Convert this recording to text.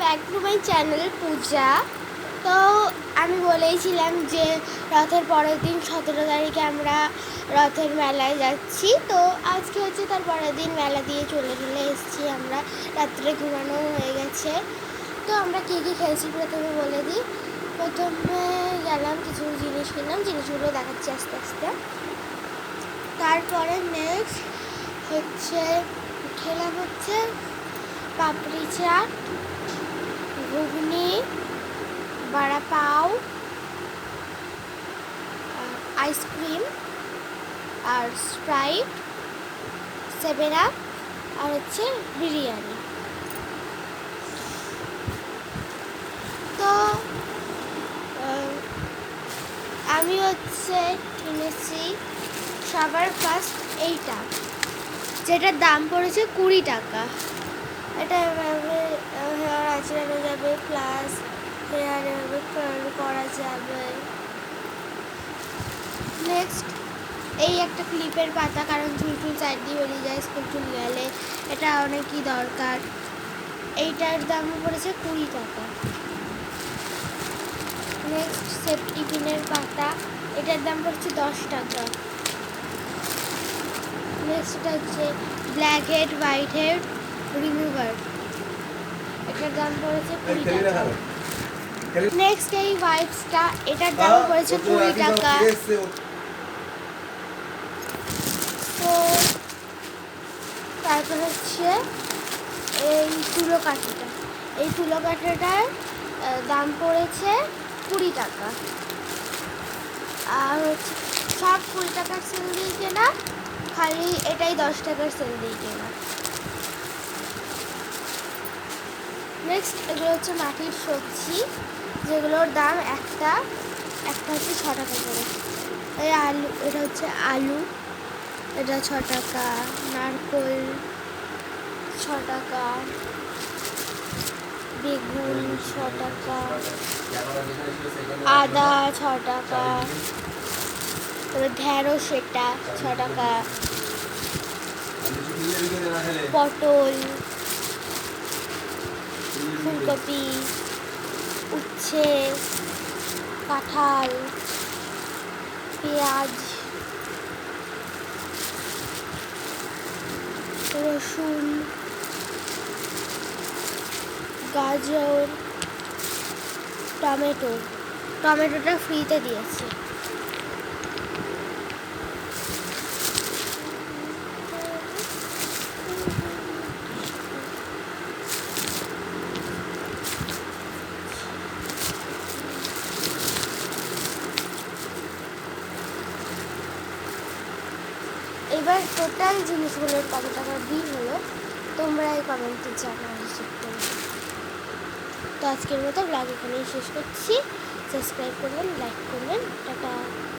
Back to my channel পূজা। তো আমি বলেইছিলাম যে রথের পরের দিন 17 তারিখে আমরা রথের মেলায় যাচ্ছি। তো আজকে হচ্ছে তার পরের দিন, মেলা দিয়ে চলে এসেছি আমরা, রাত্রে ঘুমানো হয়ে গেছে। তো আমরা কী কী খেয়েছি প্রথমে বলে দিই। প্রথমে গেলাম, কিছু জিনিস কিনলাম, জিনিসগুলো দেখাচ্ছি আস্তে আস্তে। তারপরে নেক্সট হচ্ছে খেলাম হচ্ছে পাপড়ি চাট, ঘুগনি, বড়া পাও, আইসক্রিম আর স্প্রাইট, 7 আপ আর হচ্ছে বিরিয়ানি। তো আমি হচ্ছে কিনেছি সবার ফার্স্ট এইটা, যেটার দাম পড়েছে 20 টাকা। এটা এভাবে হেয়ার আঁচড়ানো যাবে, প্লাস হেয়ার এভাবে কার্ল করা যাবে। নেক্সট এই একটা ক্লিপের পাতা, কারণ চুল সাইড দিয়ে বেরিয়ে যায় স্কুল চুল গেলে, এটা অনেকই দরকার। এইটার দাম পড়েছে 20 টাকা। নেক্সট সেফটি পিনের পাতা, এটার দাম পড়ছে 10 টাকা। নেক্সট এটা হচ্ছে black head white head remover, এটার দাম পড়েছে 20 টাকা। নেক্সট এই ওয়াইপসটা, এটার দাম পড়েছে 20 টাকা। তো তারপর হচ্ছে এই তুলো কাঠিটা, এই তুলো কাঠিটার দাম পড়েছে 20 টাকা। আর হচ্ছে সব 20 টাকার সেল দিয়ে কেনা, খালি এটাই 10 টাকার সেল দিয়ে কেনা। নেক্সট এগুলো হচ্ছে মাটির সবজি, যেগুলোর দাম একটা হচ্ছে 6 টাকা করে। এই আলু, এটা হচ্ছে আলু, এটা 6 টাকা। নারকোল 6 টাকা, বেগুন 6 টাকা, আদা 6 টাকা, তারপর ঢেঁড়স এটা 6 টাকা, পটল, ফুলকপি, উচ্ছে, কাঁঠাল, পেঁয়াজ, রসুন, গাজর, টমেটোটা ফ্রিতে দিয়েছে। এবার টোটাল জিনিসগুলোর কত টাকা বিল হলো তোমরা এই কমেন্টে জানাও। তো আজকের মতো ব্লগ এখানেই শেষ করছি। সাবস্ক্রাইব করবেন, লাইক করবেন, টাটা।